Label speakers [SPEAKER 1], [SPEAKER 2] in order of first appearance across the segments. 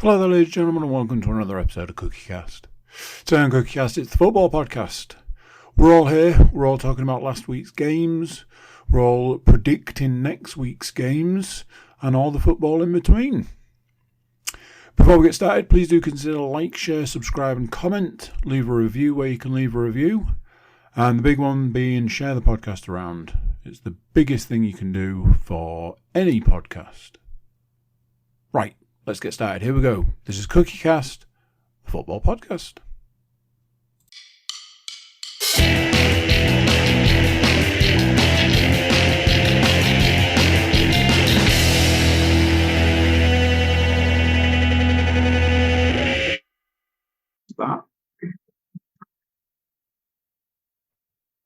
[SPEAKER 1] Hello there, ladies and gentlemen, and welcome to another episode of CookieCast. Today on CookieCast, it's the football podcast. We're all here, we're all talking about last week's games, we're all predicting next week's games, and all the football in between. Before we get started, please do consider like, share, subscribe, and comment. Leave a review where you can leave a review. And the big one being share the podcast around. It's the biggest thing you can do for any podcast. Right. Let's get started. Here we go. This is CookieCast, the football podcast.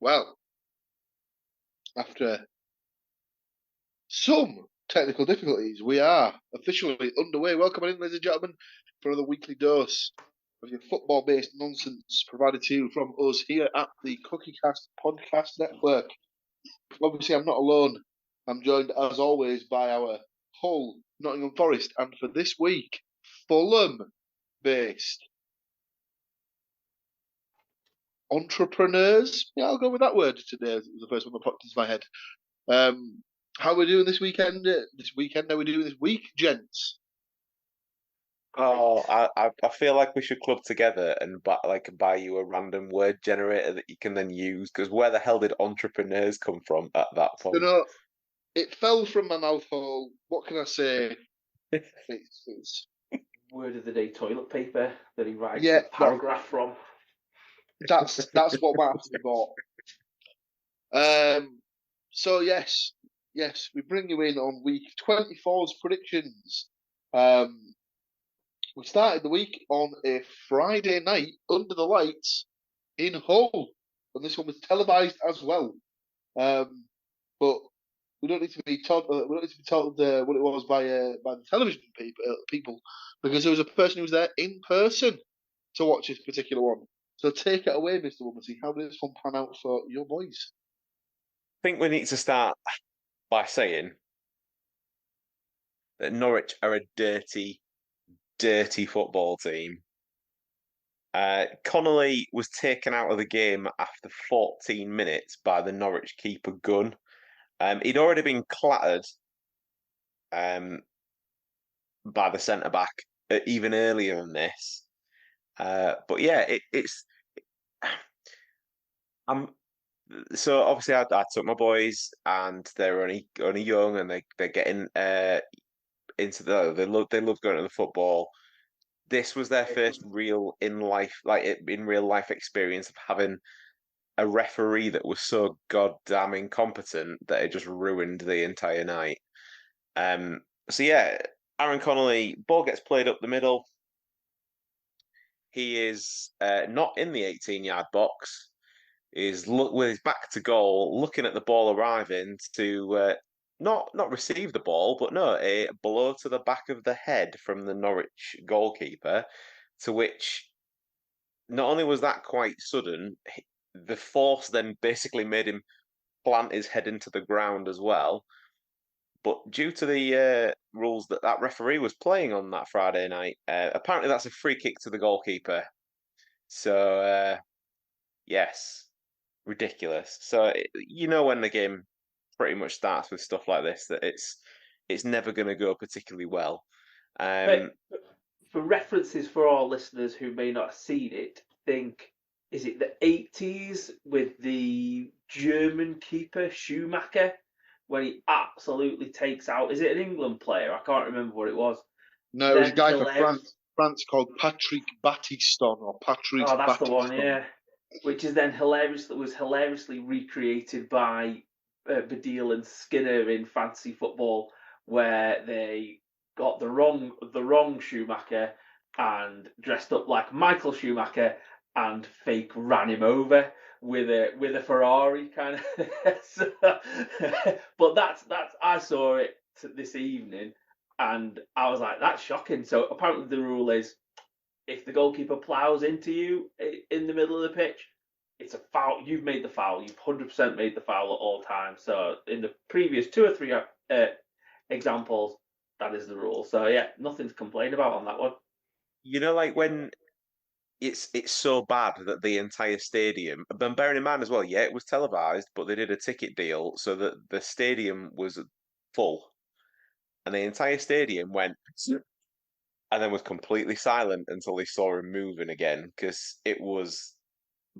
[SPEAKER 2] Well, after some technical difficulties, we are officially underway. Welcome in, ladies and gentlemen, for another weekly dose of your football-based nonsense provided to you from us here at the CookieCast Podcast Network. Obviously, I'm not alone. I'm joined, as always, by our Hull, Nottingham Forest, and for this week, Fulham-based entrepreneurs. Yeah, I'll go with that word today. It was the first one that popped into my head. How are we doing this weekend? How are we doing this week, gents?
[SPEAKER 3] Oh, I feel like we should club together and buy you a random word generator that you can then use. Because where the hell did entrepreneurs come from at that point?
[SPEAKER 2] You know, it fell from my mouth hole. What can I say? It's
[SPEAKER 4] word of the day toilet paper that he writes a paragraph from.
[SPEAKER 2] That's what might have to be bought. So yes, we bring you in on week 24's predictions. We started the week on a Friday night under the lights in Hull, and this one was televised as well. But we don't need to be told. We don't need to be told what it was by the television people, because there was a person who was there in person to watch this particular one. So take it away, Mr. Woodmansey. How did this one pan out for your boys?
[SPEAKER 3] I think we need to start by saying that Norwich are a dirty football team. Connolly was taken out of the game after 14 minutes by the Norwich keeper Gunn. He'd already been clattered by the centre-back even earlier than this. But yeah, so obviously I took my boys, and they're only young, and they're getting into they love going to the football. This was their first real in real life experience of having a referee that was so goddamn incompetent that it just ruined the entire night. So yeah, Aaron Connolly, ball gets played up the middle. He is not in the 18-yard box. Is with his back to goal, looking at the ball arriving to not receive the ball, but no, a blow to the back of the head from the Norwich goalkeeper, to which not only was that quite sudden, the force then basically made him plant his head into the ground as well. But due to the rules that referee was playing on that Friday night, apparently that's a free kick to the goalkeeper. So, yes, ridiculous. So, when the game pretty much starts with stuff like this, that it's never going to go particularly well.
[SPEAKER 4] But for references for our listeners who may not have seen it, is it the 80s with the German keeper Schumacher, when he absolutely takes out, is it an England player? I can't remember what it was.
[SPEAKER 2] No, it was a guy from France called Patrick Battiston or Patrice Battiston.
[SPEAKER 4] Oh, that's the one, yeah. Which is then hilariously recreated by Badil and Skinner in fantasy football, where they got the wrong Schumacher and dressed up like Michael Schumacher and fake ran him over with a Ferrari kind of. But that's I saw it this evening, and I was like, that's shocking. So apparently the rule is, if the goalkeeper plows into you in the middle of the pitch, it's a foul. You've made the foul. You've 100% made the foul at all times. So in the previous 2 or 3 examples, that is the rule. So yeah, nothing to complain about on that one.
[SPEAKER 3] Like when it's so bad that the entire stadium, but bearing in mind as well, yeah, it was televised, but they did a ticket deal so that the stadium was full, and the entire stadium went and then was completely silent until they saw him moving again because it was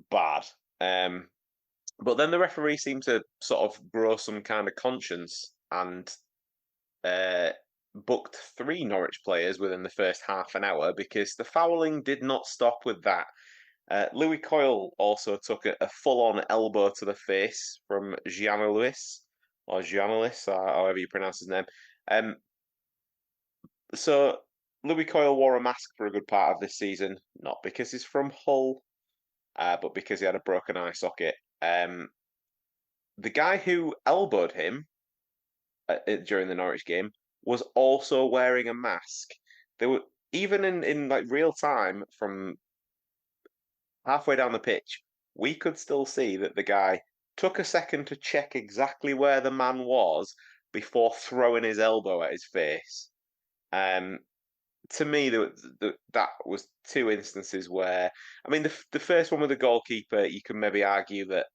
[SPEAKER 3] bad. But then the referee seemed to sort of grow some kind of conscience and booked 3 Norwich players within the first half an hour because the fouling did not stop with that. Louis Coyle also took a full-on elbow to the face from Gianluis, however you pronounce his name. So Louis Coyle wore a mask for a good part of this season, not because he's from Hull, but because he had a broken eye socket. The guy who elbowed him during the Norwich game was also wearing a mask. They were even in like real time from halfway down the pitch, we could still see that the guy took a second to check exactly where the man was before throwing his elbow at his face. To me, that was 2 instances where, I mean, the first one with the goalkeeper, you can maybe argue that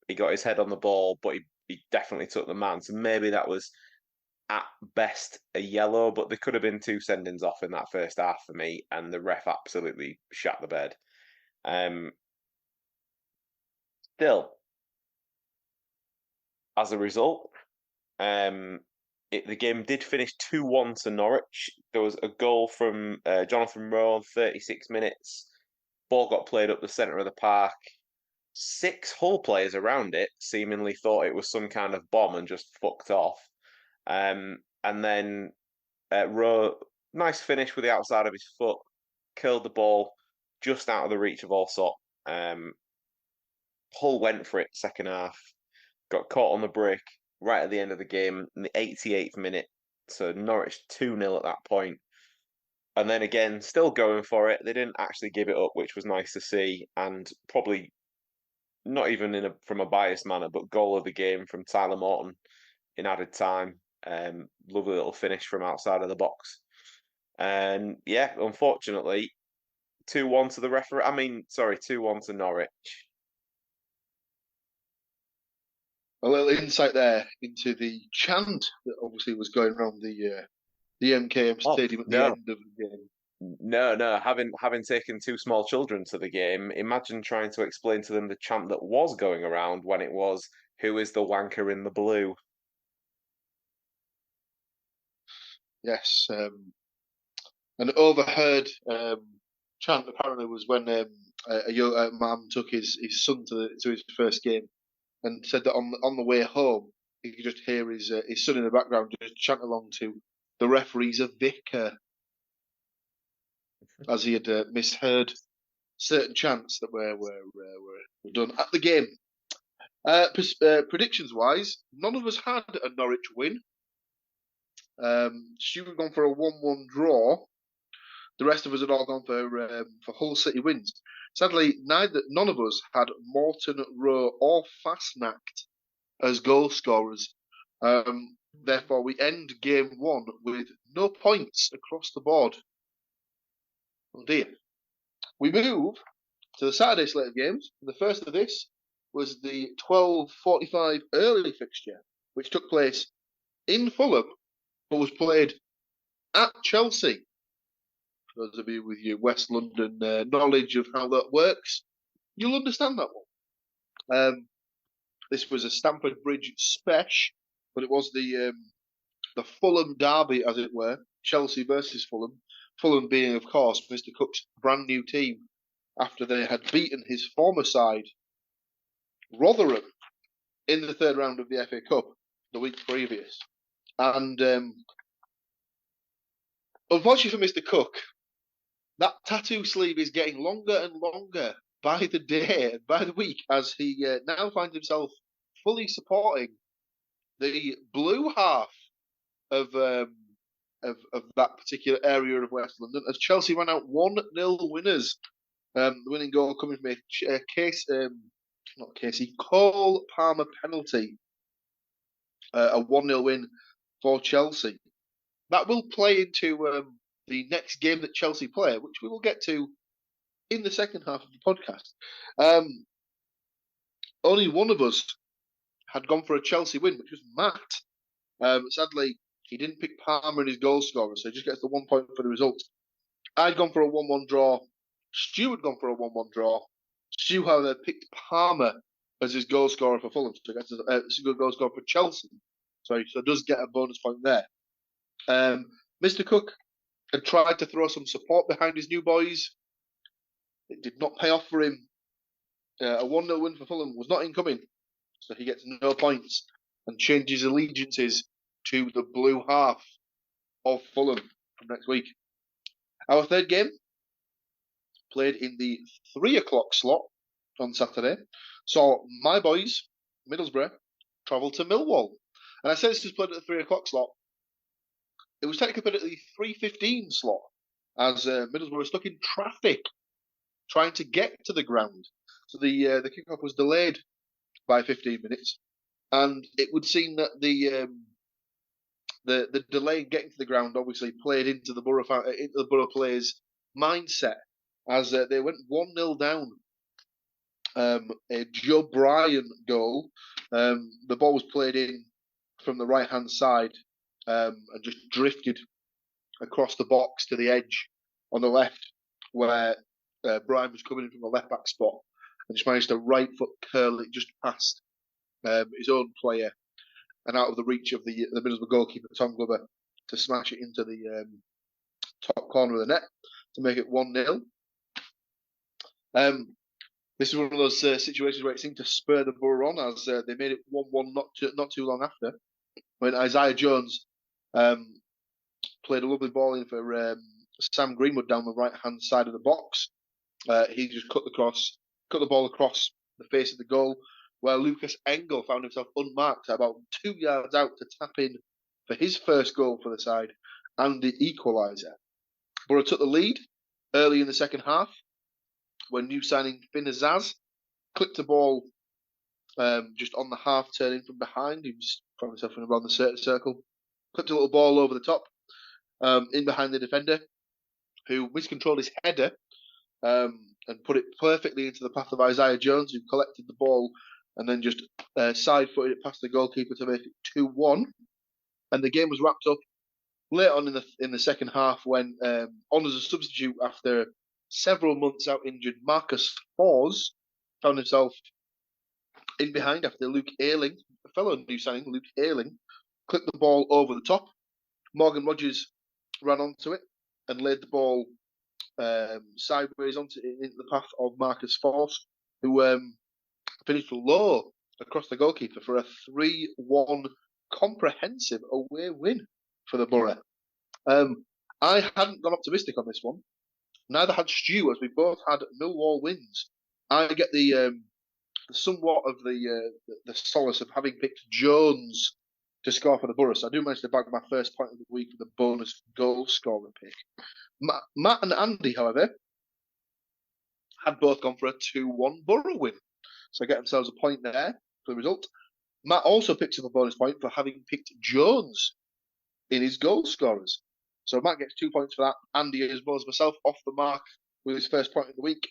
[SPEAKER 3] he got his head on the ball, but he definitely took the man. So maybe that was at best a yellow, but there could have been 2 sendings off in that first half for me, and the ref absolutely shat the bed. Still, as a result, the game did finish 2-1 to Norwich. There was a goal from Jonathan Rowe, 36 minutes. Ball got played up the centre of the park. 6 Hull players around it seemingly thought it was some kind of bomb and just fucked off. And then Rowe, nice finish with the outside of his foot, curled the ball just out of the reach of Allsop. Hull went for it second half, got caught on the break right at the end of the game in the 88th minute. So Norwich 2-0 at that point. And then again, still going for it. They didn't actually give it up, which was nice to see. And probably not even from a biased manner, but goal of the game from Tyler Morton in added time. Lovely little finish from outside of the box. And yeah, unfortunately, 2-1 to the referee. 2-1 to Norwich.
[SPEAKER 2] A little insight there into the chant that obviously was going around the MKM Stadium at the end of the game.
[SPEAKER 3] No. Having taken 2 small children to the game, imagine trying to explain to them the chant that was going around when it was, "Who is the wanker in the blue?"
[SPEAKER 2] Yes, an overheard chant apparently was when a young man took his son to his first game, and said that on the way home he could just hear his son in the background just chant along to "The referee's a vicar," as he had misheard certain chants that were done at the game. Predictions wise, none of us had a Norwich win. Stuart had gone for a 1-1 draw. The rest of us had all gone for Hull City wins. Sadly, none of us had Morton, Rowe, or Fastnacht as goal scorers. Therefore, we end game 1 with no points across the board. Oh dear. We move to the Saturday slate of games. The first of this was the 12:45 early fixture, which took place in Fulham, but was played at Chelsea. For those of you with your West London knowledge of how that works, you'll understand that one. This was a Stamford Bridge special, but it was the Fulham derby, as it were, Chelsea versus Fulham. Fulham being, of course, Mr. Cook's brand new team after they had beaten his former side, Rotherham, in the 3rd round of the FA Cup the week previous. And unfortunately for Mr. Cook, that tattoo sleeve is getting longer and longer by the day and by the week, as he now finds himself fully supporting the blue half of that particular area of West London, as Chelsea ran out 1-0 winners. The winning goal coming from Cole Palmer penalty. A 1-0 win for Chelsea. that will play into the next game that Chelsea play, which we will get to in the second half of the podcast. Only one of us had gone for a Chelsea win, which was Matt. Sadly, he didn't pick Palmer in his goal scorer, so he just gets the 1 point for the result. I'd gone for a 1-1 draw. Stuart had gone for a 1-1 draw. Stu, however, picked Palmer as his goal scorer for Fulham, so he gets a good goal scorer for Chelsea. So does get a bonus point there. Mr. Cook had tried to throw some support behind his new boys. It did not pay off for him. A 1-0 win for Fulham was not incoming, so he gets no points and changes allegiances to the blue half of Fulham from next week. Our third game played in the 3 o'clock slot on Saturday. Saw my boys, Middlesbrough, travel to Millwall. And I said this was played at the 3 o'clock slot. It was technically played at the 3:15 slot, as Middlesbrough were stuck in traffic trying to get to the ground. So the kickoff was delayed by 15 minutes. And it would seem that the delay in getting to the ground obviously played into the Borough players' mindset as they went 1-0 down. A Joe Bryan goal. The ball was played in from the right-hand side and just drifted across the box to the edge on the left, where Bryan was coming in from the left-back spot and just managed to right foot curl it just past his own player and out of the reach of the Middlesbrough goalkeeper, Tom Glover, to smash it into the top corner of the net to make it 1-0. This is one of those situations where it seemed to spur the Borough on, as they made it 1-1 not too long after, when Isaiah Jones played a lovely ball in for Sam Greenwood down the right-hand side of the box. He just cut the ball across the face of the goal, where Lucas Engel found himself unmarked about 2 yards out to tap in for his first goal for the side and the equaliser. Borough took the lead early in the second half when new signing Finn Azaz clipped the ball just on the half turn in from behind. He was found himself in around the circle, clipped a little ball over the top in behind the defender, who miscontrolled his header and put it perfectly into the path of Isaiah Jones, who collected the ball and then just side-footed it past the goalkeeper to make it 2-1. And the game was wrapped up late on in the second half when, on as a substitute after several months out injured, Marcus Hawes found himself in behind after Luke Ayling, a fellow new signing, Luke Ayling, clipped the ball over the top. Morgan Rogers ran onto it and laid the ball sideways into the path of Marcus Hawes, who finished low across the goalkeeper for a 3-1 comprehensive away win for the Borough. I hadn't gone optimistic on this one. Neither had Stu, as we both had Millwall wins. I get the somewhat of the solace of having picked Jones to score for the Borough. So I do manage to bag my first point of the week with a bonus goal scorer pick. Matt and Andy, however, had both gone for a 2-1 Borough win. So get themselves a point there for the result. Matt also picks up a bonus point for having picked Jones in his goal scorers. So Matt gets 2 points for that. Andy, as well as myself, off the mark with his first point of the week.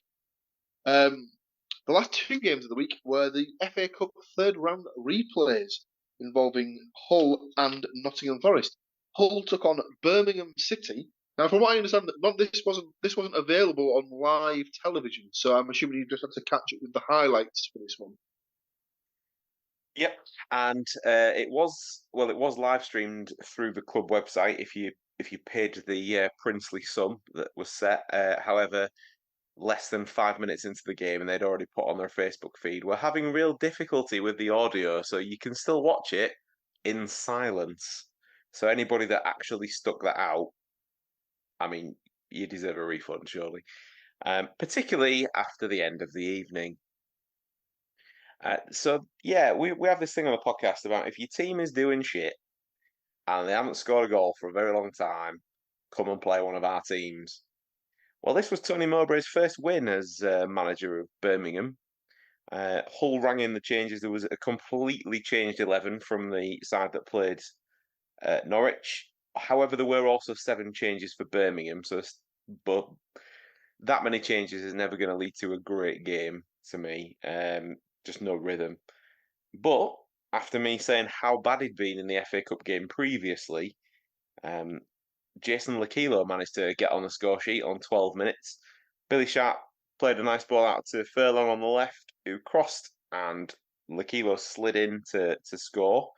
[SPEAKER 2] The last 2 games of the week were the FA Cup third round replays involving Hull and Nottingham Forest. Hull took on Birmingham City. Now, from what I understand, this wasn't available on live television, so I'm assuming you just had to catch up with the highlights for this one.
[SPEAKER 3] Yep, and it was live streamed through the club website if you paid the princely sum that was set. However, less than 5 minutes into the game, and they'd already put on their Facebook feed, we're having real difficulty with the audio, so you can still watch it in silence. So anybody that actually stuck that out, I mean, you deserve a refund, surely. Particularly after the end of the evening. So yeah, we have this thing on the podcast about if your team is doing shit and they haven't scored a goal for a very long time, come and play one of our teams. Well, this was Tony Mowbray's first win as manager of Birmingham. Hull rang in the changes. There was a completely changed 11 from the side that played Norwich. However, there were also 7 changes for Birmingham, but that many changes is never going to lead to a great game to me. Just no rhythm. But after me saying how bad he'd been in the FA Cup game previously, Jason Lakilo managed to get on the score sheet on 12 minutes. Billy Sharp played a nice ball out to Furlong on the left, who crossed, and Lakilo slid in to score.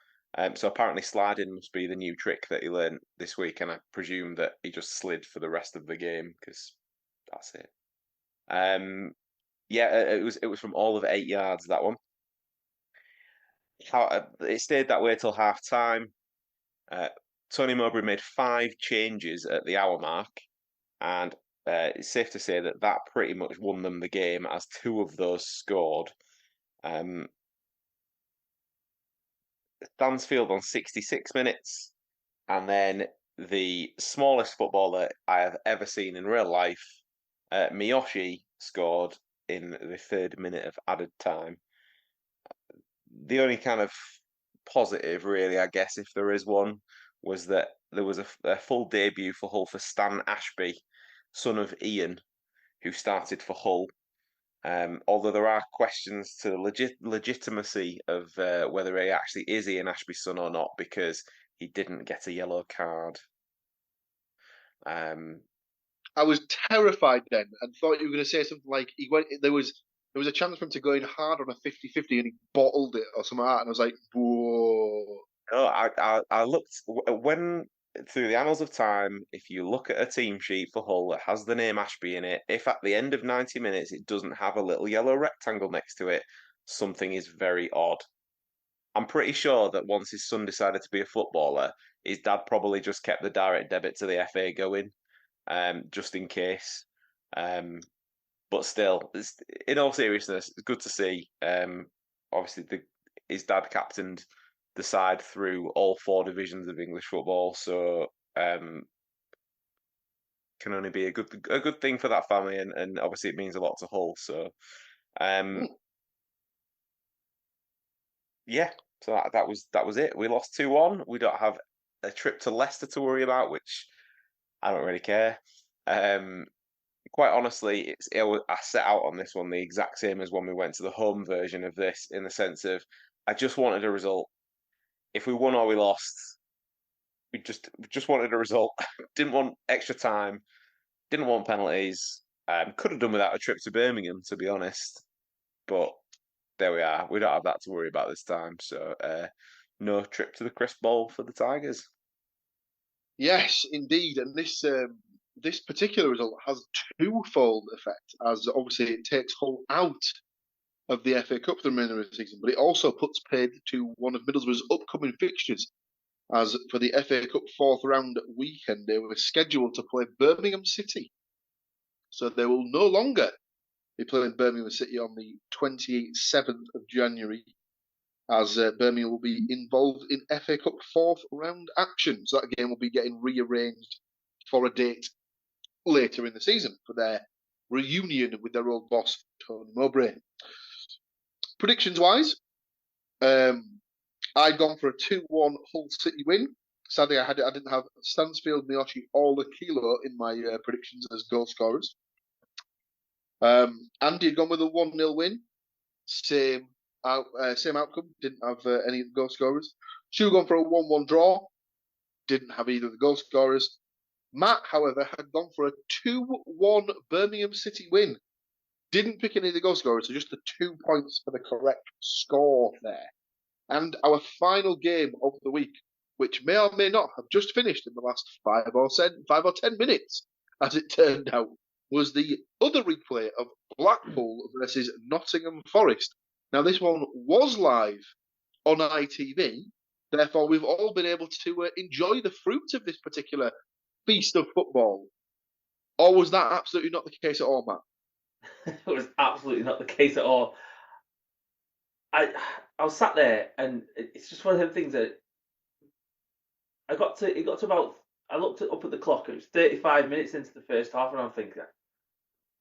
[SPEAKER 3] So apparently sliding must be the new trick that he learned this week, and I presume that he just slid for the rest of the game because that's it. It was from all of 8 yards, that one. It stayed that way till half time. Tony Mowbray made 5 changes at the hour mark, and it's safe to say that pretty much won them the game, as 2 of those scored. Stansfield on 66 minutes, and then the smallest footballer I have ever seen in real life, Miyoshi, scored in the 3rd minute of added time. The only kind of positive, really, I guess, if there is one, was that there was a full debut for Hull for Stan Ashby, son of Ian, who started for Hull. Although there are questions to the legitimacy of whether he actually is Ian Ashby's son or not, because he didn't get a yellow card.
[SPEAKER 2] I was terrified then and thought you were going to say something like there was a chance for him to go in hard on a 50-50 and he bottled it or something like that, and I was like, whoa.
[SPEAKER 3] No, I looked when through the annals of time. If you look at a team sheet for Hull that has the name Ashby in it, if at the end of 90 minutes it doesn't have a little yellow rectangle next to it, something is very odd. I'm pretty sure that once his son decided to be a footballer, his dad probably just kept the direct debit to the FA going, just in case. But still, in all seriousness, it's good to see. Obviously, his dad captained the side through all 4 divisions of English football, so can only be a good thing for that family, and obviously it means a lot to Hull. So, so that was it. We lost 2-1. We don't have a trip to Leicester to worry about, which I don't really care. Quite honestly, I set out on this one the exact same as when we went to the home version of this, in the sense of I just wanted a result. If we won or we lost, we just wanted a result. Didn't want extra time. Didn't want penalties. Could have done without a trip to Birmingham, to be honest. But there we are. We don't have that to worry about this time. So no trip to the Crisp Bowl for the Tigers.
[SPEAKER 2] Yes, indeed. And this particular result has twofold effect, as obviously it takes Hull out of the FA Cup for the remainder of the season, but it also puts paid to one of Middlesbrough's upcoming fixtures, as for the FA Cup 4th round weekend, they were scheduled to play Birmingham City. So they will no longer be playing Birmingham City on the 27th of January, as Birmingham will be involved in FA Cup 4th round action. So that game will be getting rearranged for a date later in the season for their reunion with their old boss, Tony Mowbray. Predictions-wise, I'd gone for a 2-1 Hull City win. Sadly, I didn't have Stansfield, Miyoshi, or Lakilo in my predictions as goal scorers. Andy had gone with a 1-0 win. Same outcome. Didn't have any of the goal scorers. Stu had gone for a 1-1 draw. Didn't have either of the goal scorers. Matt, however, had gone for a 2-1 Birmingham City win. Didn't pick any of the goal scorers, so just the 2 points for the correct score there. And our final game of the week, which may or may not have just finished in the last 5 or 10 minutes, as it turned out, was the other replay of Blackpool versus Nottingham Forest. Now, this one was live on ITV, therefore we've all been able to enjoy the fruits of this particular feast of football. Or was that absolutely not the case at all, Matt?
[SPEAKER 4] It was absolutely not the case at all. I was sat there, and it's just one of them things that I looked up at the clock. It was 35 minutes into the first half, and I'm thinking,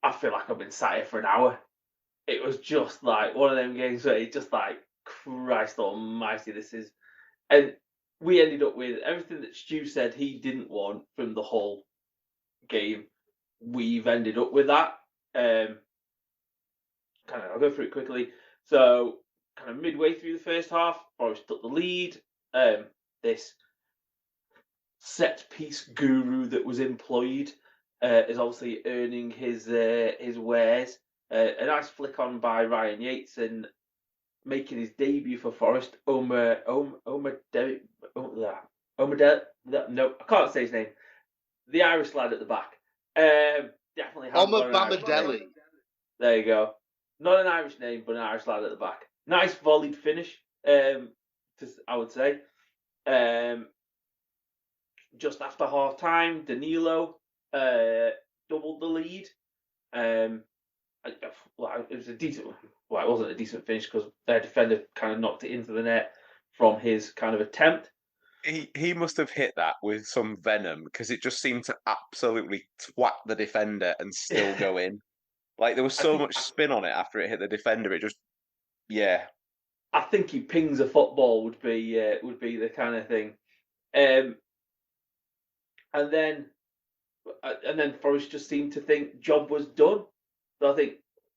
[SPEAKER 4] I feel like I've been sat here for an hour. It was just like one of them games where it's just like, Christ almighty, this is. And we ended up with everything that Stu said he didn't want from the whole game. We've ended up with that. I'll go through it quickly. So, kind of midway through the first half, Forest took the lead. This set piece guru that was employed is obviously earning his wares. A nice flick on by Ryan Yates and making his debut for Forest. No, I can't say his name. The Irish lad at the back. Definitely has got an Irish name. There you go. Not an Irish name, but an Irish lad at the back. Nice volleyed finish, I would say. Just after half time, Danilo doubled the lead. It was a decent. Well, it wasn't a decent finish because their defender kind of knocked it into the net from his kind of attempt.
[SPEAKER 3] He must have hit that with some venom because it just seemed to absolutely twat the defender and still go in. Like there was so much spin on it after it hit the defender. It just, yeah.
[SPEAKER 4] I think he pings a football would be the kind of thing, and then Forest just seemed to think job was done. So I think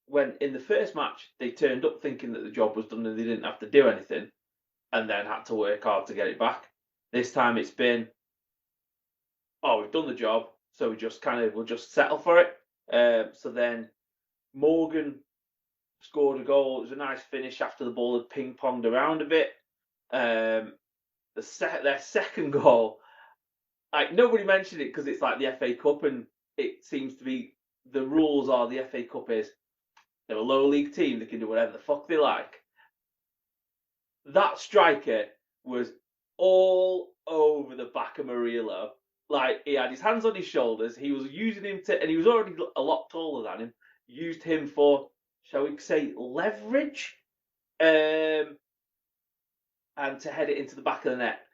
[SPEAKER 4] when in the first match they turned up thinking that the job was done and they didn't have to do anything, and then had to work hard to get it back. This time it's been, we've done the job, so we'll just settle for it. So then Morgan scored a goal. It was a nice finish after the ball had ping-ponged around a bit. Their second goal, like nobody mentioned it because it's like the FA Cup, and it seems to be the rules are the FA Cup is they're a lower league team, they can do whatever the fuck they like. That striker was all over the back of Murillo. Like he had his hands on his shoulders. He was using him and he was already a lot taller than him. Used him for, shall we say, leverage, and to head it into the back of the net.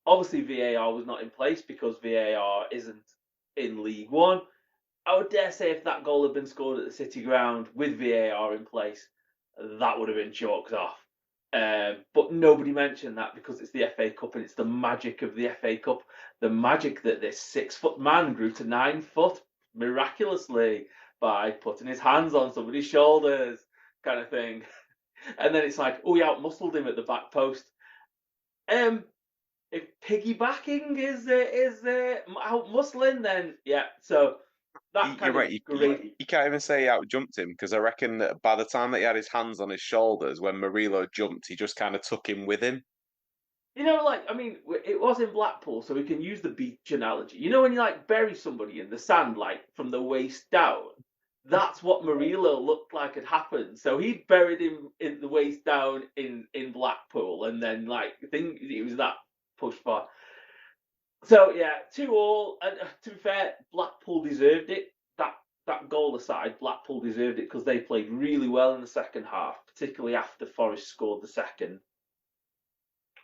[SPEAKER 4] Obviously, VAR was not in place because VAR isn't in League One. I would dare say if that goal had been scored at the City Ground with VAR in place, that would have been chalked off. But nobody mentioned that because it's the FA Cup and it's the magic of the FA Cup. The magic that this 6-foot man grew to 9 foot miraculously by putting his hands on somebody's shoulders, kind of thing. And then it's like, we out-muscled him at the back post. If piggybacking is out-muscling, then yeah. So
[SPEAKER 3] you're right. You can't even say he out-jumped him because I reckon that by the time that he had his hands on his shoulders, when Murillo jumped, he just kind of took him with him.
[SPEAKER 4] You know, like, I mean, it was in Blackpool, so we can use the beach analogy. You know when you, like, bury somebody in the sand, like, from the waist down? That's what Murillo looked like had happened. So he'd buried him in the waist down in Blackpool, and then, like, I think it was that push far. So, yeah, 2-2, and to be fair, Blackpool deserved it. That goal aside, Blackpool deserved it because they played really well in the second half, particularly after Forest scored the second.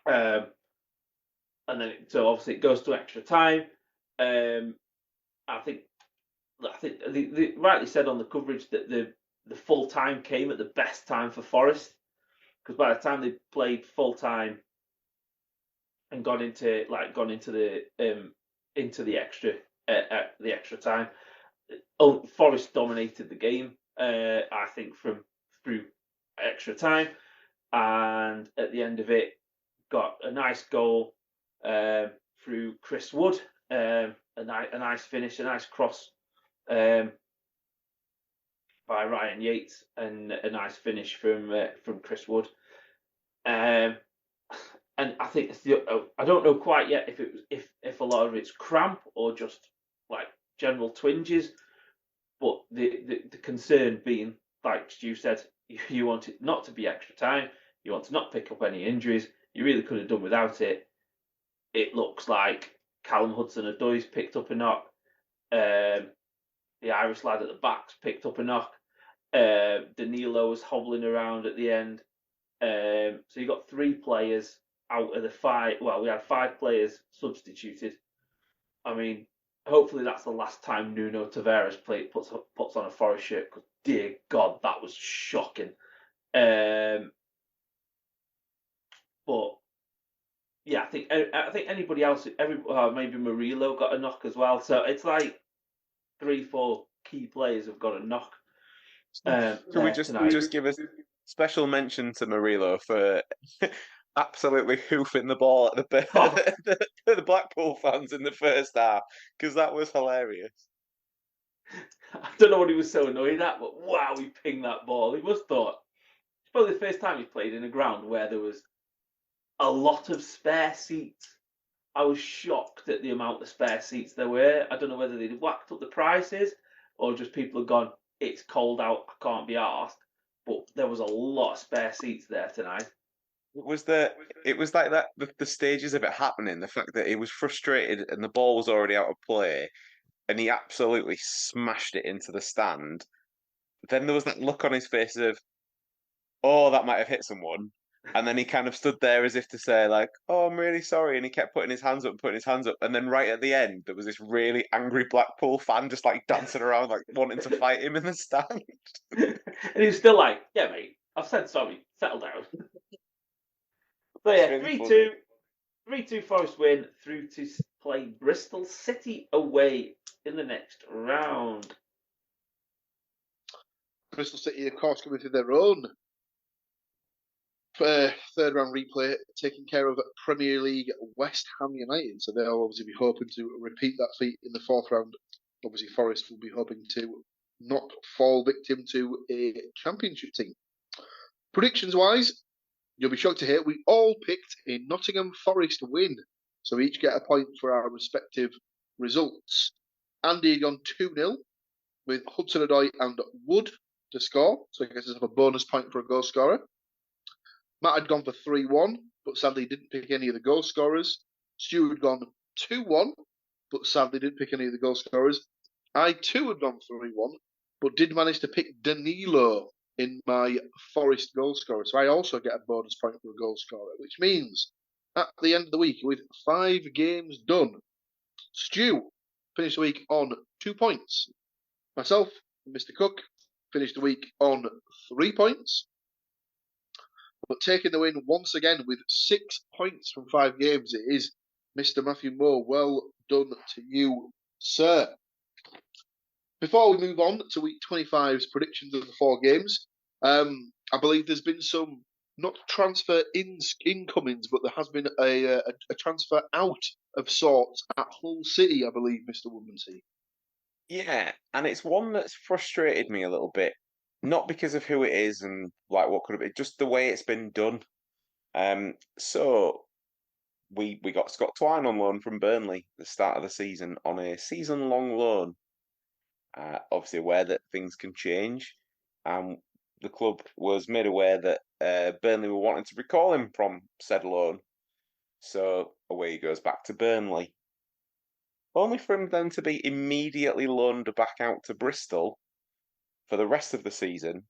[SPEAKER 4] And then, so obviously it goes to extra time. I think they rightly said on the coverage that the full time came at the best time for Forest, because by the time they played full time and gone into the extra time, Forest dominated the game. I think through extra time, and at the end of it, got a nice goal through Chris Wood, a nice finish, a nice cross by Ryan Yates, and a nice finish from Chris Wood. And I think I don't know quite yet if a lot of it's cramp or just like general twinges, but the concern being, like Stu said, you want it not to be extra time, you want to not pick up any injuries. You really could have done without it. It looks like Callum Hudson-Odoi's picked up a knock. The Irish lad at the back's picked up a knock. Danilo was hobbling around at the end. So you got 3 players out of the 5. Well, we had 5 players substituted. I mean, hopefully that's the last time Nuno Tavares puts on a Forest shirt. Because dear God, that was shocking. But yeah, I think anybody else, maybe Murillo got a knock as well. So it's like 3-4 key players have got a knock
[SPEAKER 3] Should we
[SPEAKER 4] there tonight.
[SPEAKER 3] just give a special mention to Murillo for absolutely hoofing the ball at the Blackpool fans in the first half, because that was hilarious.
[SPEAKER 4] I don't know what he was so annoyed at, but wow, he pinged that ball. He must have thought it's probably the first time he played in a ground where there was a lot of spare seats. I was shocked at the amount of spare seats there were. I don't know whether they'd whacked up the prices or just people had gone, it's cold out, I can't be arsed. But there was a lot of spare seats there tonight.
[SPEAKER 3] It was like that the stages of it happening, the fact that he was frustrated and the ball was already out of play and he absolutely smashed it into the stand. Then there was that look on his face of, oh, that might have hit someone. And then he kind of stood there as if to say, like, oh, I'm really sorry. And he kept putting his hands up and putting his hands up. And then right at the end, there was this really angry Blackpool fan just like dancing around, like wanting to fight him in the stand.
[SPEAKER 4] And he was still like, yeah, mate, I've said sorry, settle down. So yeah,
[SPEAKER 3] Really
[SPEAKER 4] 3-2 Forest win through to play Bristol City away in the next round.
[SPEAKER 2] Bristol City, of course, coming through their own third round replay, taking care of Premier League West Ham United. So they'll obviously be hoping to repeat that feat in the fourth round. Obviously, Forest will be hoping to not fall victim to a championship team. Predictions wise, you'll be shocked to hear we all picked a Nottingham Forest win. So we each get a point for our respective results. Andy had gone 2-0 with Hudson-Odoi and Wood to score. So I guess there's a bonus point for a goal scorer. Matt had gone for 3-1, but sadly didn't pick any of the goal scorers. Stuart had gone 2-1, but sadly didn't pick any of the goal scorers. I too had gone 3-1, but did manage to pick Danilo in my Forest goal scorer. So I also get a bonus point for a goal scorer, which means at the end of the week, with 5 games done, Stu finished the week on 2 points. Myself, Mr. Cook, finished the week on 3 points. But taking the win once again with 6 points from 5 games, it is Mr. Matthew Moore. Well done to you, sir. Before we move on to week 25's predictions of the 4 games, I believe there's been some, not transfer incomings, but there has been a transfer out of sorts at Hull City, I believe, Mr. Woodmansey.
[SPEAKER 3] Yeah, and it's one that's frustrated me a little bit. Not because of who it is and like what could have been, just the way it's been done. So we got Scott Twine on loan from Burnley at the start of the season on a season-long loan. Obviously aware that things can change. The club was made aware that Burnley were wanting to recall him from said loan. So away he goes back to Burnley. Only for him then to be immediately loaned back out to Bristol for the rest of the season,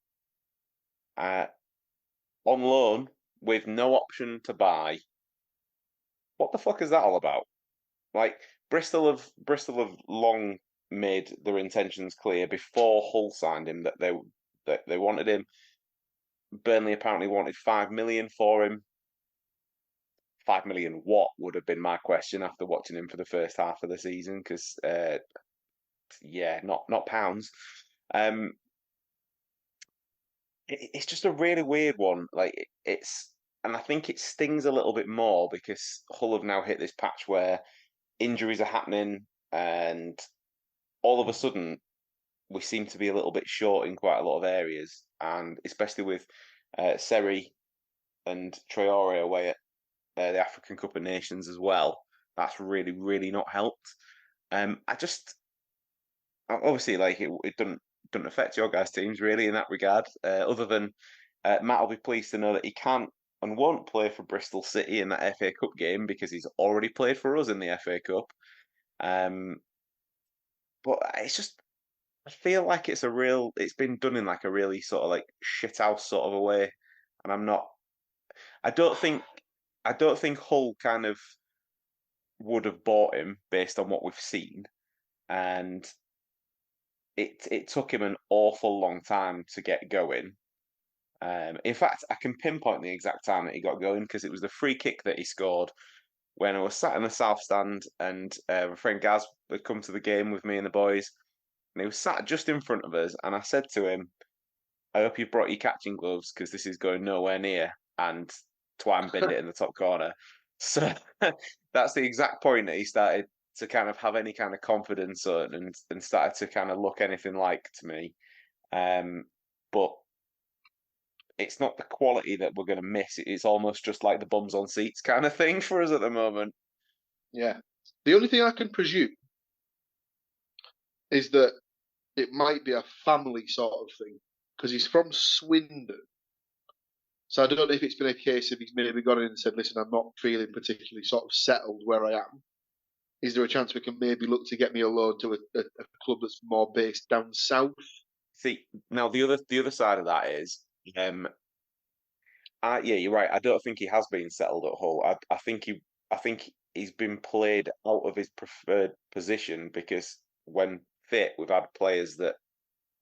[SPEAKER 3] on loan with no option to buy. What the fuck is that all about? Like Bristol have long made their intentions clear before Hull signed him that they wanted him. Burnley apparently wanted 5 million for him. 5 million what would have been my question after watching him for the first half of the season, because not pounds. It's just a really weird one. Like and I think it stings a little bit more because Hull have now hit this patch where injuries are happening, and all of a sudden we seem to be a little bit short in quite a lot of areas, and especially with Seri and Traore away at the African Cup of Nations as well. That's really, really not helped. Obviously, like it doesn't affect your guys' teams really in that regard. Other than Matt will be pleased to know that he can't and won't play for Bristol City in that FA Cup game because he's already played for us in the FA Cup. But it's just, I feel like it's been done in like a really sort of like shithouse sort of a way, and I don't think Hull kind of would have bought him based on what we've seen, and it took him an awful long time to get going. In fact, I can pinpoint the exact time that he got going because it was the free kick that he scored when I was sat in the south stand, and my friend Gaz had come to the game with me and the boys, and he was sat just in front of us, and I said to him, I hope you brought your catching gloves because this is going nowhere near. And Twine binned it in the top corner. So that's the exact point that he started to kind of have any kind of confidence on and started to kind of look anything like to me. But it's not the quality that we're going to miss. It's almost just like the bums on seats kind of thing for us at the moment.
[SPEAKER 2] Yeah. The only thing I can presume is that it might be a family sort of thing because he's from Swindon. So I don't know if it's been a case of he's maybe gone in and said, listen, I'm not feeling particularly sort of settled where I am. Is there a chance we can maybe look to get me a loan to a club that's more based down south?
[SPEAKER 3] See, now the other side of that is, yeah, you're right. I don't think he has been settled at Hull. I think he's been played out of his preferred position because when fit, we've had players that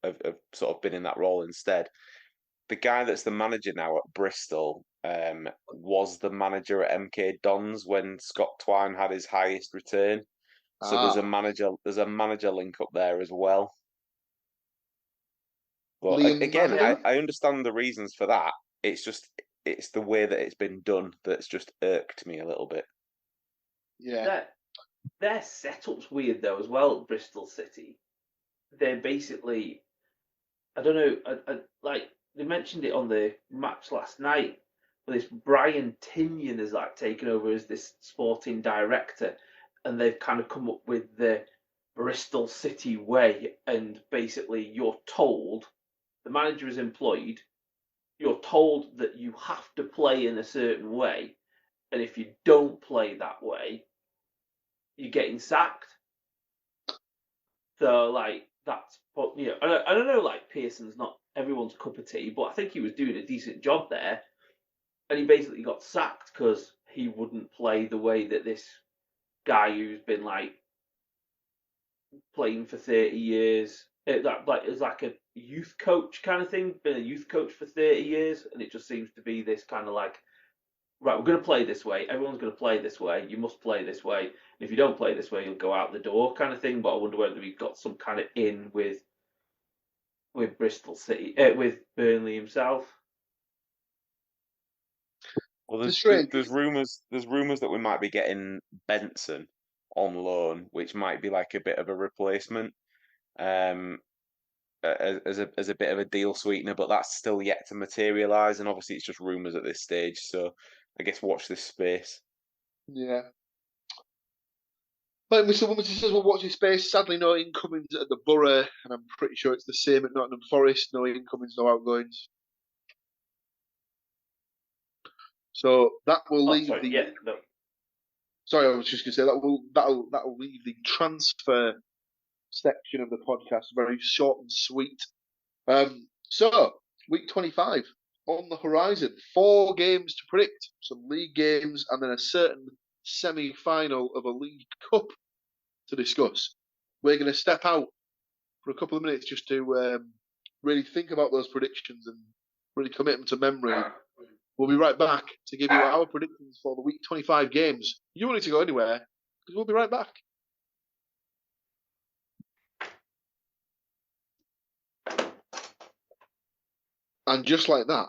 [SPEAKER 3] have sort of been in that role instead. The guy that's the manager now at Bristol was the manager at MK Dons when Scott Twine had his highest return. So there's a manager link up there as well. But again, I understand the reasons for that. It's the way that it's been done that's just irked me a little bit.
[SPEAKER 2] Yeah.
[SPEAKER 4] Their setup's weird though as well, Bristol City. They're basically, I don't know, like they mentioned it on the match last night, where this Brian Tinnion has like taken over as this sporting director, and they've kind of come up with the Bristol City way, and basically you're told, the manager is employed, you're told that you have to play in a certain way, and if you don't play that way, you're getting sacked. So like that's, but you know, I don't know, like Pearson's not everyone's cup of tea, but I think he was doing a decent job there, and he basically got sacked because he wouldn't play the way that this guy who's been like playing for 30 years, it was like a youth coach kind of thing, been a youth coach for 30 years, and it just seems to be this kind of like, right, we're going to play this way, everyone's going to play this way, you must play this way, and if you don't play this way, you'll go out the door kind of thing. But I wonder whether we've got some kind of in with Bristol City, with Burnley himself.
[SPEAKER 3] Well, there's rumours that we might be getting Benson on loan, which might be like a bit of a replacement, as a bit of a deal sweetener, but that's still yet to materialise, and obviously it's just rumours at this stage. So I guess watch this space.
[SPEAKER 2] Yeah. But Mr. Woodmansey says we'll watch this space. Sadly, no incomings at the Borough, and I'm pretty sure it's the same at Nottingham Forest. No incomings, no outgoings. So that will leave Sorry, I was just going to say that'll leave the transfer section of the podcast very short and sweet. So week 25 on the horizon. 4 games to predict. Some league games and then a certain semi-final of a League Cup to discuss. We're going to step out for a couple of minutes just to really think about those predictions and really commit them to memory. We'll be right back to give you our predictions for the week 25 games. You don't need to go anywhere because we'll be right back. And just like that,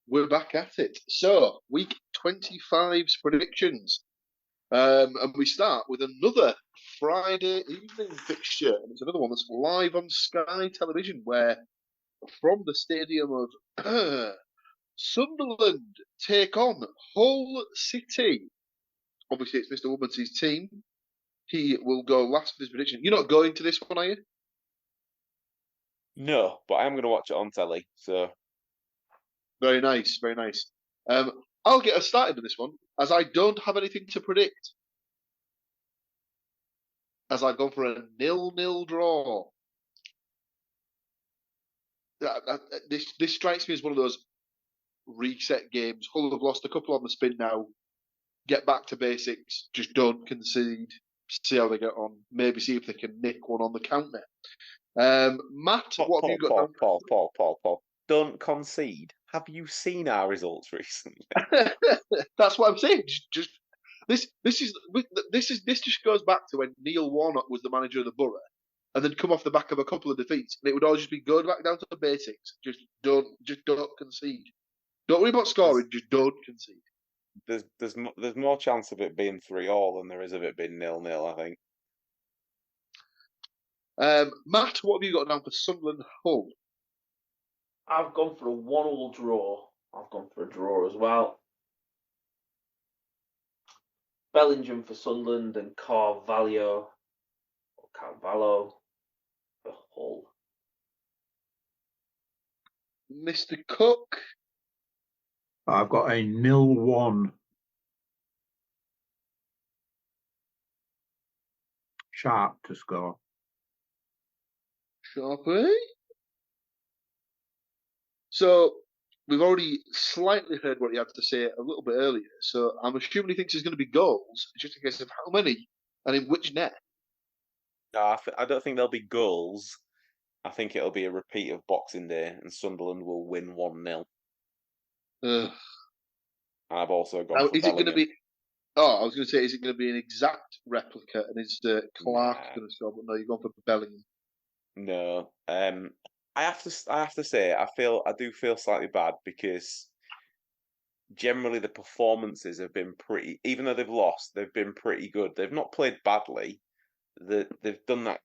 [SPEAKER 2] we're back at it. So, week 25's predictions. And we start with another Friday evening fixture. And it's another one that's live on Sky Television, where from the stadium of Sunderland take on Hull City. Obviously, it's Mr. Woodmansey's team. He will go last for his prediction. You're not going to this one, are you?
[SPEAKER 3] No, but I am going to watch it on telly. So
[SPEAKER 2] very nice, very nice. I'll get us started with this one, as I don't have anything to predict. As I've gone for a 0-0 draw. This strikes me as one of those reset games. Hull have lost a couple on the spin now. Get back to basics. Just don't concede. See how they get on. Maybe see if they can nick one on the counter. Matt, what have you got?
[SPEAKER 3] Paul. Don't concede. Have you seen our results recently?
[SPEAKER 2] That's what I'm saying. Just This just goes back to when Neil Warnock was the manager of the Borough, and then come off the back of a couple of defeats, and it would all just be go back down to the basics. Just don't concede. Don't worry about scoring. Just don't concede.
[SPEAKER 3] There's more chance of it being 3-3 than there is of it being 0-0, I think.
[SPEAKER 2] Matt, what have you got down for Sunderland Hull?
[SPEAKER 4] I've gone for a 1-1 draw. I've gone for a draw as well. Bellingham for Sunderland and Carvalho for Hull.
[SPEAKER 2] Mr. Cook?
[SPEAKER 1] I've got a 0-1. Sharp to score.
[SPEAKER 2] Sharpie? So, we've already slightly heard what he had to say a little bit earlier, so I'm assuming he thinks there's going to be goals. It's just a case of how many and in which net.
[SPEAKER 3] No, I don't think there'll be goals. I think it'll be a repeat of Boxing Day, and Sunderland will win 1-0. I've also gone for
[SPEAKER 2] is it going to
[SPEAKER 3] Bellingham.
[SPEAKER 2] be... Oh, I was going to say, is it going to be an exact replica, and is Clark going to score? But no, you've gone for Bellingham.
[SPEAKER 3] No. I have to say, I do feel slightly bad because generally the performances have been pretty, even though they've lost, they've been pretty good. They've not played badly. They've done that.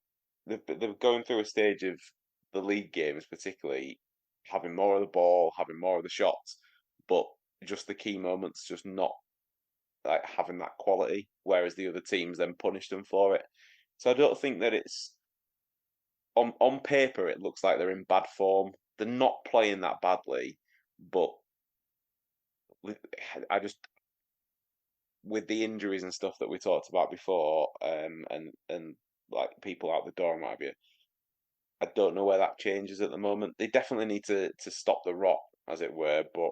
[SPEAKER 3] They're going through a stage of the league games, particularly having more of the ball, having more of the shots, but just the key moments, just not like having that quality. Whereas the other teams then punish them for it. So I don't think that it's on paper it looks like they're in bad form. They're not playing that badly, but I just, with the injuries and stuff that we talked about before, and like people out the door and what have you, I don't know where that changes at the moment. They definitely need to stop the rot, as it were, but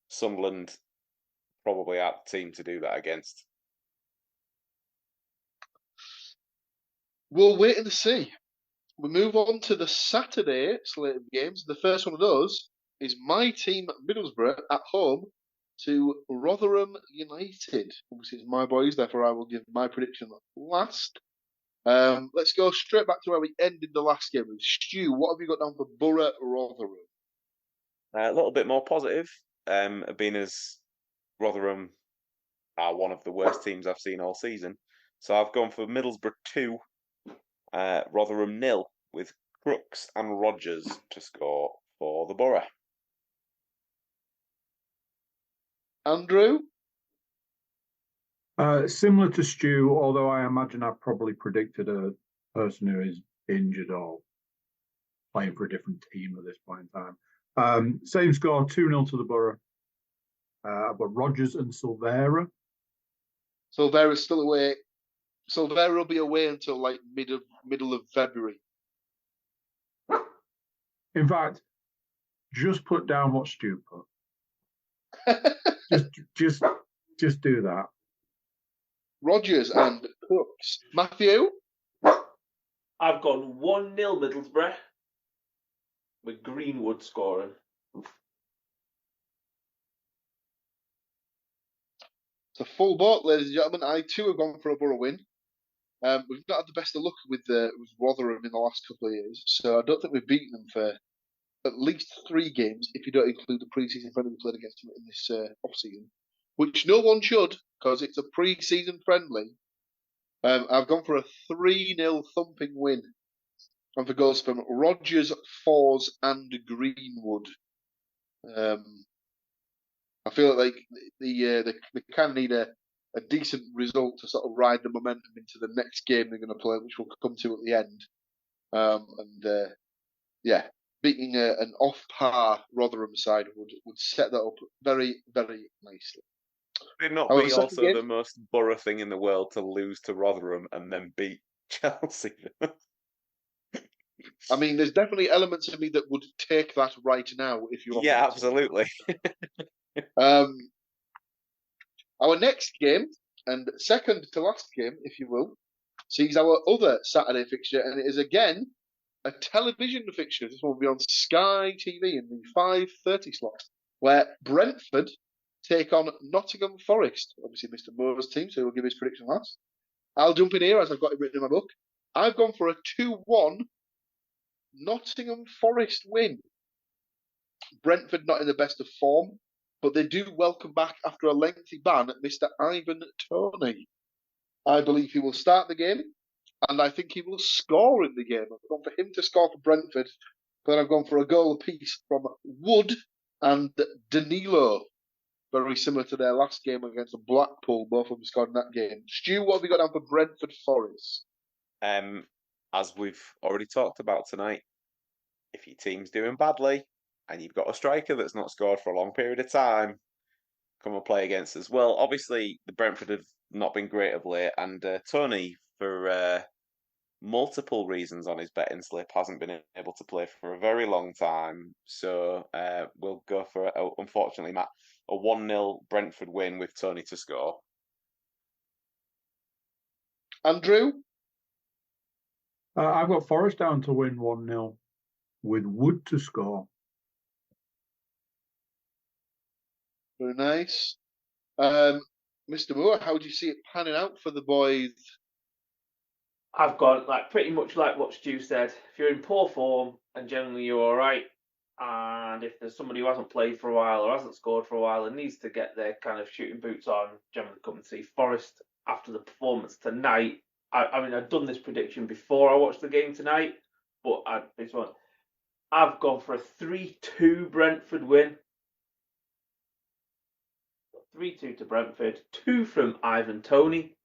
[SPEAKER 3] Sunderland probably aren't the team to do that against.
[SPEAKER 2] We'll wait and see. We move on to the Saturday slate of games. The first one of those is my team, Middlesbrough, at home to Rotherham United. Obviously, it's my boys, therefore I will give my prediction last. Let's go straight back to where we ended the last game. Stu, what have you got down for Borough Rotherham?
[SPEAKER 3] A little bit more positive, being as Rotherham are one of the worst teams I've seen all season. So I've gone for Middlesbrough 2, Rotherham 0, with Crooks and Rogers to score for the Borough.
[SPEAKER 2] Andrew?
[SPEAKER 1] Similar to Stu, although I imagine I've probably predicted a person who is injured or playing for a different team at this point in time. Same score, 2-0 to the Borough. I've got Rogers and Silvera.
[SPEAKER 2] Silvera's still away. Silvera will be away until like middle of February.
[SPEAKER 1] In fact, just put down what Stu put. just do that.
[SPEAKER 2] Rogers and Crooks. Matthew?
[SPEAKER 4] I've gone 1-0 Middlesbrough with Greenwood scoring.
[SPEAKER 2] It's a full boat, ladies and gentlemen. I too have gone for a Borough win. We've not had the best of luck with Rotherham in the last couple of years, so I don't think we've beaten them for at least 3 games, if you don't include the pre-season friendly we played against them in this off-season, which no one should, because it's a pre-season friendly. I've gone for a 3-0 thumping win. And for goals from Rogers, Fors, and Greenwood. I feel like they kind of need a decent result to sort of ride the momentum into the next game they're going to play, which we'll come to at the end. Beating an off-par Rotherham side would set that up very, very nicely.
[SPEAKER 3] Would it not be also the most Borough thing in the world to lose to Rotherham and then beat Chelsea?
[SPEAKER 2] I mean, there's definitely elements of me that would take that right now if you.
[SPEAKER 3] Yeah, absolutely.
[SPEAKER 2] Our next game, and second to last game, if you will, sees our other Saturday fixture, and it is again a television fixture. This one will be on Sky TV in the 5:30 slot, where Brentford take on Nottingham Forest. Obviously, Mr. Moore's team, so he'll give his prediction last. I'll jump in here as I've got it written in my book. I've gone for a 2-1 Nottingham Forest win. Brentford not in the best of form, but they do welcome back after a lengthy ban Mr. Ivan Toney. I believe he will start the game, and I think he will score in the game. I've gone for him to score for Brentford, but I've gone for a goal apiece from Wood and Danilo. Very similar to their last game against Blackpool. Both of them scored in that game. Stu, what have you got down for Brentford Forest?
[SPEAKER 3] As we've already talked about tonight, if your team's doing badly and you've got a striker that's not scored for a long period of time, come and play against us. Well, obviously, the Brentford have not been great of late, and Tony, for multiple reasons on his betting slip, hasn't been able to play for a very long time. So we'll go for, unfortunately, Matt, a 1-0 Brentford win with Tony to score.
[SPEAKER 2] Andrew?
[SPEAKER 1] I've got Forest down to win 1-0 with Wood to score.
[SPEAKER 2] Very nice. Mr. Moore, how do you see it panning out for the boys?
[SPEAKER 4] I've gone pretty much like what Stu said. If you're in poor form and generally you're all right, and if there's somebody who hasn't played for a while or hasn't scored for a while and needs to get their kind of shooting boots on, generally come and see Forest after the performance tonight. I mean, I've done this prediction before I watched the game tonight, but I've gone for a 3-2 Brentford win. 3-2 to Brentford, 2 from Ivan Toney,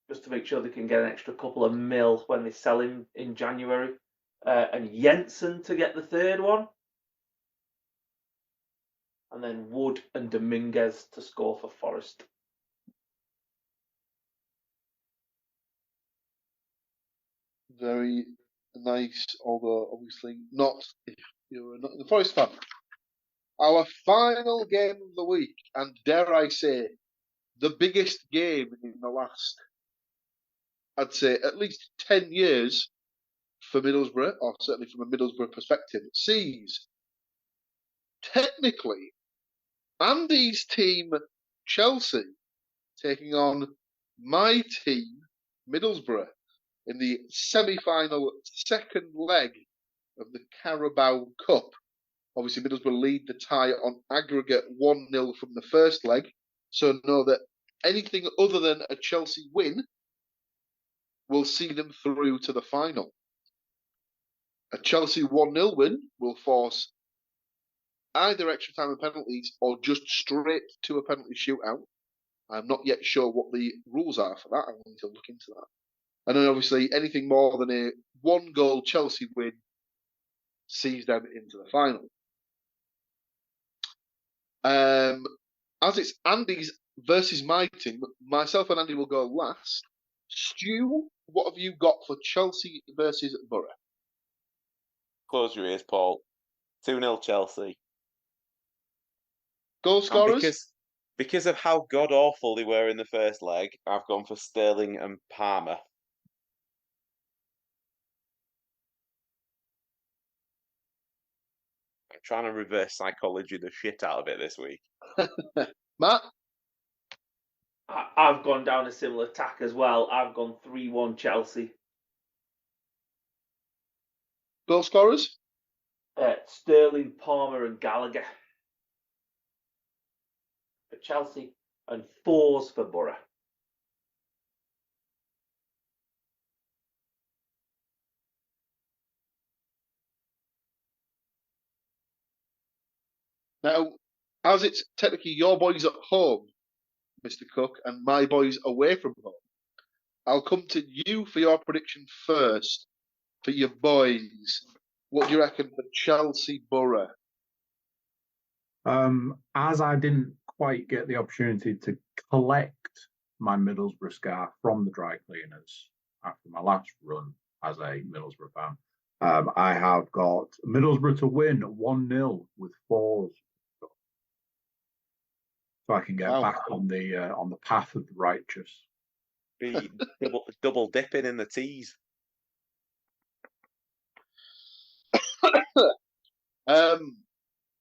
[SPEAKER 4] just to make sure they can get an extra couple of mil when they sell him in January. And Jensen to get the third one. And then Wood and Dominguez to score for Forest.
[SPEAKER 2] Very nice, although obviously not if you're not the Forest fan. Our final game of the week, and dare I say, the biggest game in the last, I'd say, at least 10 years for Middlesbrough, or certainly from a Middlesbrough perspective, sees technically Andy's team, Chelsea, taking on my team, Middlesbrough, in the semi-final second leg of the Carabao Cup. Obviously, Middlesbrough lead the tie on aggregate 1-0 from the first leg. So know that anything other than a Chelsea win will see them through to the final. A Chelsea 1-0 win will force either extra time and penalties or just straight to a penalty shootout. I'm not yet sure what the rules are for that. I need to look into that. And then obviously anything more than a 1-goal Chelsea win sees them into the final. As it's Andy's versus my team, myself and Andy will go last. Stu, what have you got for Chelsea versus Borough?
[SPEAKER 3] Close your ears, Paul. 2-0 Chelsea.
[SPEAKER 2] Goal scorers?
[SPEAKER 3] Because of how god-awful they were in the first leg, I've gone for Sterling and Palmer. I'm trying to reverse psychology the shit out of it this week.
[SPEAKER 2] Matt?
[SPEAKER 4] I've gone down a similar tack as well. I've gone 3-1 Chelsea.
[SPEAKER 2] Goal scorers?
[SPEAKER 4] Sterling, Palmer and Gallagher for Chelsea and 4s for Borough.
[SPEAKER 2] Now, as it's technically your boys at home, Mr. Cook, and my boys away from home, I'll come to you for your prediction first for your boys. What do you reckon for Chelsea Borough?
[SPEAKER 1] As I didn't quite get the opportunity to collect my Middlesbrough scarf from the dry cleaners after my last run as a Middlesbrough fan, I have got Middlesbrough to win 1-0 with 4s. So I can get back on the path of the righteous.
[SPEAKER 3] Be double dipping in the teas.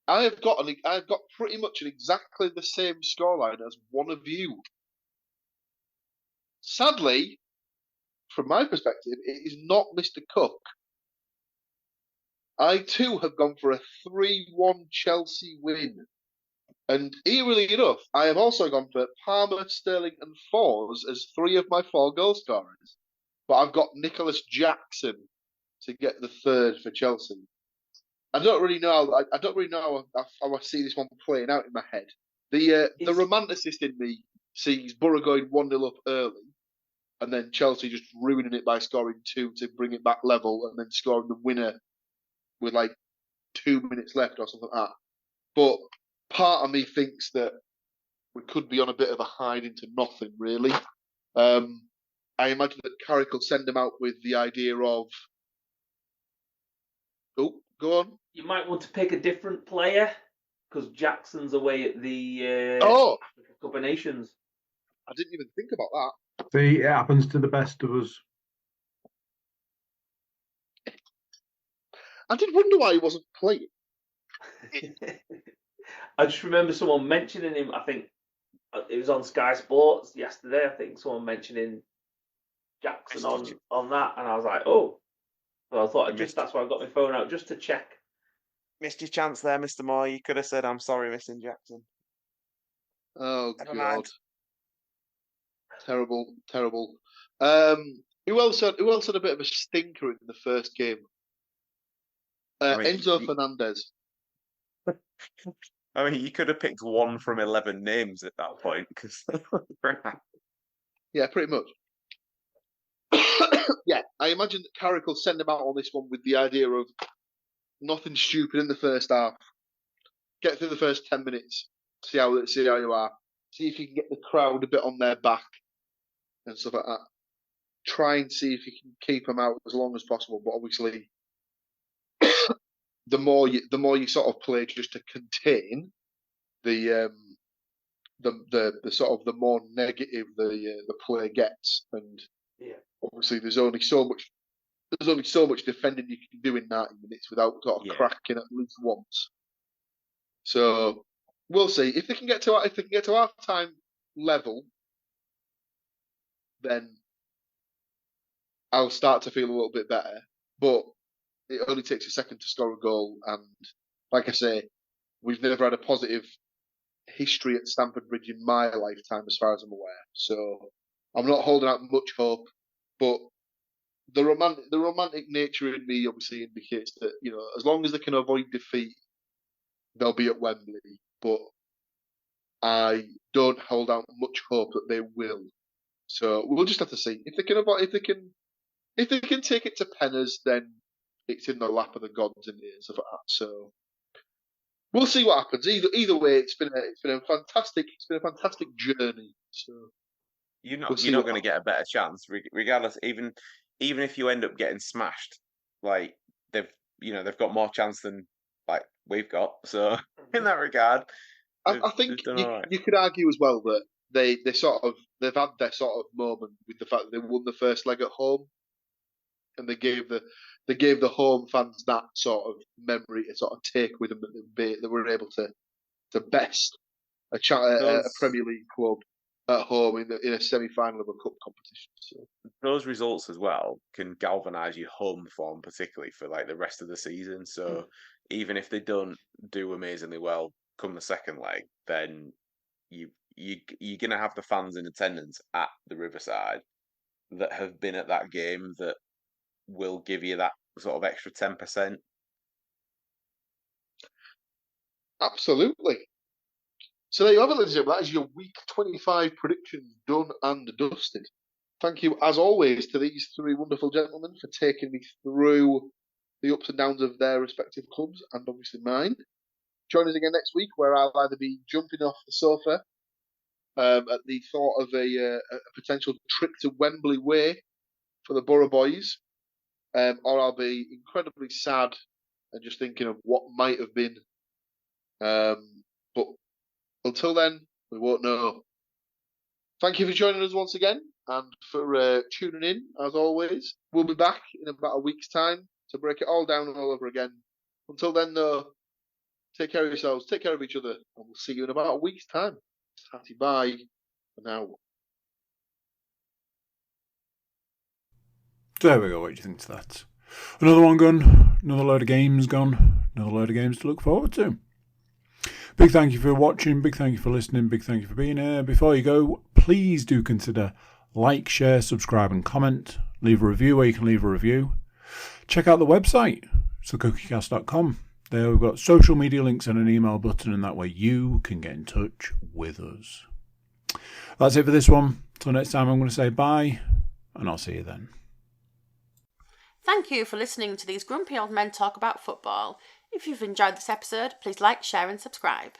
[SPEAKER 2] I've got pretty much exactly the same scoreline as one of you. Sadly, from my perspective, it is not Mr. Cook. I too have gone for a 3-1 Chelsea win. And eerily enough, I have also gone for Palmer, Sterling, and Fours as 3 of my 4 goal scorers. But I've got Nicholas Jackson to get the 3rd for Chelsea. I don't really know. I don't really know how I see this one playing out in my head. The romanticist in me sees Borough going 1-0 up early, and then Chelsea just ruining it by scoring 2 to bring it back level, and then scoring the winner with like 2 minutes left or something like that. But part of me thinks that we could be on a bit of a hide into nothing, really. I imagine that Carrick will send them out with the idea of... Oh, go on.
[SPEAKER 4] You might want to pick a different player, because Jackson's away at the
[SPEAKER 2] Africa
[SPEAKER 4] Cup of Nations.
[SPEAKER 2] I didn't even think about that.
[SPEAKER 1] See, it happens to the best of us.
[SPEAKER 2] I did wonder why he wasn't playing.
[SPEAKER 4] I just remember someone mentioning him. I think it was on Sky Sports yesterday. I think someone mentioning Jackson on that, and I was like, oh. So I thought that's why I got my phone out, just to check.
[SPEAKER 3] Missed your chance there, Mr. Moore. You could have said, I'm sorry, missing Jackson.
[SPEAKER 2] Oh,
[SPEAKER 3] Never
[SPEAKER 2] God.
[SPEAKER 3] mind.
[SPEAKER 2] Terrible, terrible. Who else had a bit of a stinker in the first game? Enzo Fernandez.
[SPEAKER 3] I mean, you could have picked 1 from 11 names at that point.
[SPEAKER 2] Yeah, pretty much. Yeah, I imagine that Carrick will send them out on this one with the idea of nothing stupid in the first half. Get through the first 10 minutes, see how you are. See if you can get the crowd a bit on their back and stuff like that. Try and see if you can keep them out as long as possible. But obviously, the more you sort of play just to contain the sort of the more negative the player gets, and obviously there's only so much defending you can do in 90 minutes without sort of cracking at least once. So we'll see if they can get to half time level, then I'll start to feel a little bit better. But it only takes a second to score a goal, and like I say, we've never had a positive history at Stamford Bridge in my lifetime, as far as I'm aware. So I'm not holding out much hope, but the romantic nature in me obviously indicates that, you know, as long as they can avoid defeat, they'll be at Wembley. But I don't hold out much hope that they will. So we'll just have to see if they can take it to penners, then it's in the lap of the gods and stuff like that. So we'll see what happens. Either way, it's been a fantastic journey. So
[SPEAKER 3] you're not going to get a better chance, regardless. Even if you end up getting smashed, like they've got more chance than like we've got. So in that regard,
[SPEAKER 2] I think you could argue as well that they've had their sort of moment with the fact that they won the first leg at home, and they gave the home fans that sort of memory to sort of take with them, that they were able to best a Premier League club at home in a semi-final of a cup competition. So
[SPEAKER 3] those results as well can galvanise your home form, particularly for like the rest of the season. So even if they don't do amazingly well come the second leg, then you're going to have the fans in attendance at the Riverside that have been at that game that will give you that sort of extra 10%.
[SPEAKER 2] Absolutely. So there you have it, ladies and gentlemen. That is your week 25 predictions done and dusted. Thank you, as always, to these 3 wonderful gentlemen for taking me through the ups and downs of their respective clubs, and obviously mine. Join us again next week, where I'll either be jumping off the sofa at the thought of a potential trip to Wembley Way for the Borough boys, or I'll be incredibly sad and just thinking of what might have been. But until then, we won't know. Thank you for joining us once again and for tuning in, as always. We'll be back in about a week's time to break it all down all over again. Until then, though, Take care of yourselves. Take care of each other. And we'll see you in about a week's time. Tatty bye for now.
[SPEAKER 1] There we go. What do you think to that? Another one gone. Another load of games gone. Another load of games to look forward to. Big thank you for watching. Big thank you for listening. Big thank you for being here. Before you go, please do consider like, share, subscribe and comment. Leave a review where you can leave a review. Check out the website. It's thecookiecast.com. There we've got social media links and an email button, and that way you can get in touch with us. That's it for this one. Till next time, I'm going to say bye, and I'll see you then.
[SPEAKER 5] Thank you for listening to these grumpy old men talk about football. If you've enjoyed this episode, please like, share and subscribe.